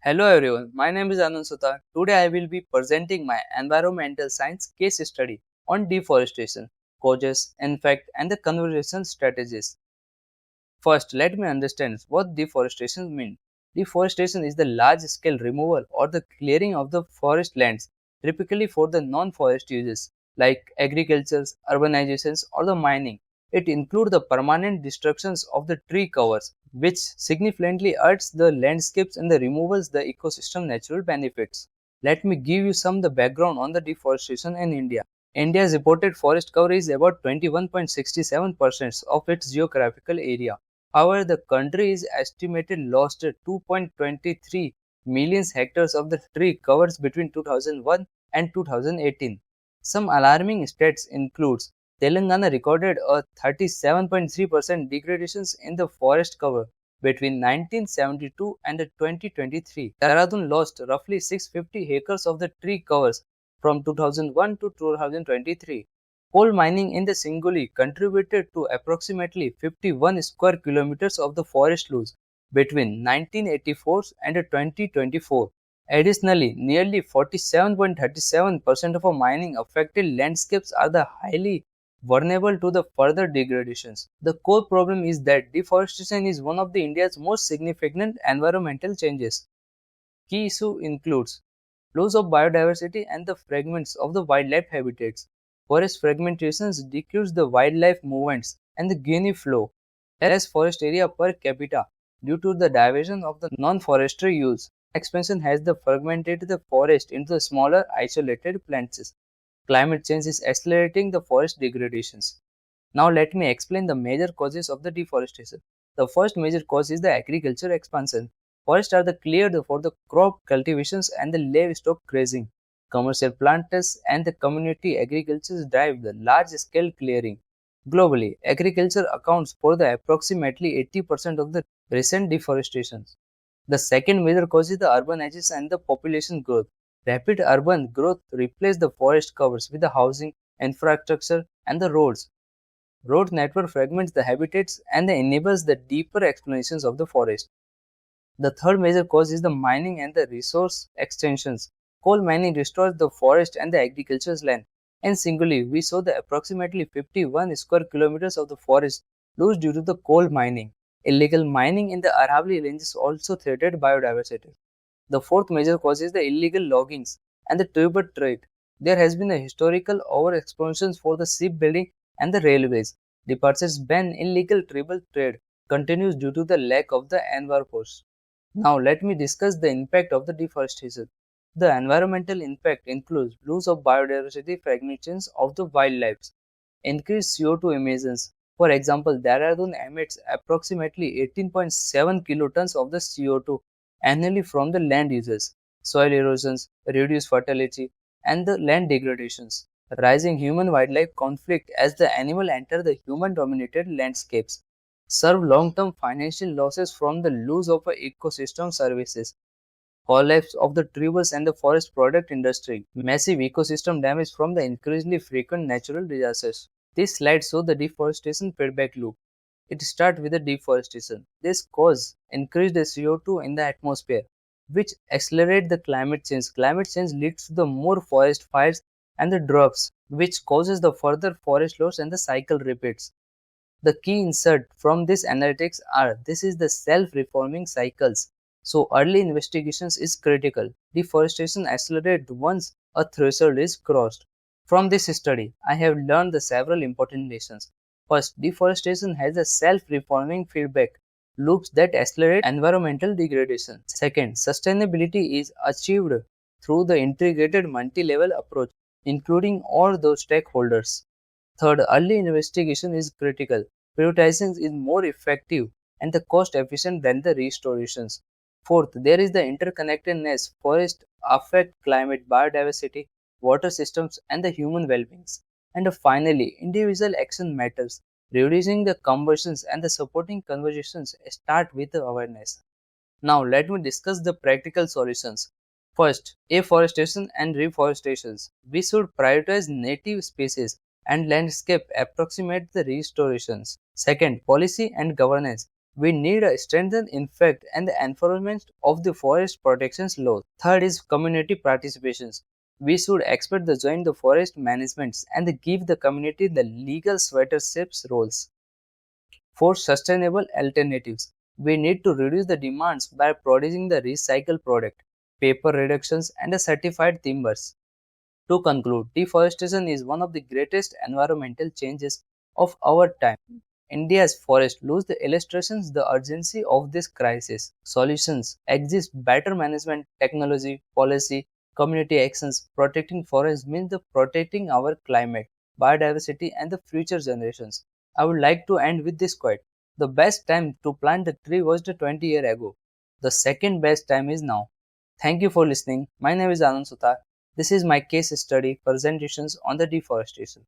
Hello everyone, my name is Anand Sutar. Today I will be presenting my environmental science case study on deforestation, causes, effect and the conservation strategies. First, let me understand what deforestation means. Deforestation is the large-scale removal or the clearing of the forest lands, typically for the non-forest uses like agriculture, urbanizations or the mining. It includes the permanent destructions of the tree covers, which significantly alters the landscapes and the removals the ecosystem natural benefits. Let me give you some the background on the deforestation in India. India's reported forest cover is about 21.67% of its geographical area. However, the country is estimated lost 2.23 million hectares of the tree covers between 2001 and 2018. Some alarming stats includes Telangana recorded a 37.3% degradations in the forest cover between 1972 and 2023. Dehradun lost roughly 650 acres of the tree covers from 2001 to 2023. Coal mining in the Singoli contributed to approximately 51 square kilometers of the forest loss between 1984 and 2024. Additionally, nearly 47.37% of mining affected landscapes are the highly vulnerable to the further degradations. The core problem is that deforestation is one of the India's most significant environmental changes. Key issue includes loss of biodiversity and the fragments of the wildlife habitats. Forest fragmentations decrease the wildlife movements and the Guinea flow. Less forest area per capita due to the diversion of the non-forestry use. Expansion has the fragmented the forest into the smaller isolated plants. Climate change is accelerating the forest degradations. Now let me explain the major causes of the deforestation. The first major cause is the agriculture expansion. Forests are the cleared for the crop cultivations and the livestock grazing. Commercial planters and the community agriculture drive the large-scale clearing. Globally, agriculture accounts for the approximately 80% of the recent deforestation. The second major cause is the urbanization and the population growth. Rapid urban growth replaced the forest covers with the housing, infrastructure, and the roads. Road network fragments the habitats and enables the deeper explanations of the forest. The third major cause is the mining and the resource extensions. Coal mining restores the forest and the agriculture's land. And singly, we saw the approximately 51 square kilometers of the forest lost due to the coal mining. Illegal mining in the Aravalli Ranges also threatened biodiversity. The fourth major cause is the illegal loggings and the timber trade. There has been a historical overexpansion for the shipbuilding and the railways. Departures ban illegal tribal trade continues due to the lack of the enforcement. Now let me discuss the impact of the deforestation. The environmental impact includes loss of biodiversity, fragmentations of the wildlife, increased CO2 emissions. For example, Dehradun emits approximately 18.7 kilotons of the CO2 annually from the land uses, soil erosions, reduced fertility, and the land degradations. Rising human-wildlife conflict as the animal enter the human-dominated landscapes. Serve long-term financial losses from the loss of ecosystem services, collapse of the tribals and the forest product industry, massive ecosystem damage from the increasingly frequent natural disasters. This slide shows the deforestation feedback loop. It starts with the deforestation. This causes increased CO2 in the atmosphere, which accelerate the climate change. Climate change leads to the more forest fires and the droughts, which causes the further forest loss and the cycle repeats. The key insert from this analytics are this is the self-reforming cycles. So early investigations is critical. Deforestation accelerates once a threshold is crossed. From this study, I have learned the several important lessons. First, deforestation has a self-reforming feedback loops that accelerate environmental degradation. Second, sustainability is achieved through the integrated multi-level approach, including all those stakeholders. Third, early investigation is critical. Prioritizing is more effective and the cost efficient than the restorations. Fourth, there is the interconnectedness. Forests affect climate, biodiversity, water systems, and the human well-being. And finally, individual action matters. Reducing the conversions and the supporting conversations start with the awareness. Now let me discuss the practical solutions. First, afforestation and reforestation. We should prioritize native species and landscape approximate the restorations. Second, policy and governance. We need a strengthened effect and the enforcement of the forest protections laws. Third is community participations. We should expect the join the forest managements and give the community the legal stewardship roles. For sustainable alternatives, we need to reduce the demands by producing the recycled product, paper reductions, and the certified timbers. To conclude, deforestation is one of the greatest environmental changes of our time. India's forests lose the illustrations the urgency of this crisis. Solutions exist better management, technology, policy, community actions. Protecting forests means the protecting our climate, biodiversity and the future generations. I would like to end with this quote. The best time to plant the tree was the 20 years ago. The second best time is now. Thank you for listening. My name is Anand Sutar. This is my case study presentations on the deforestation.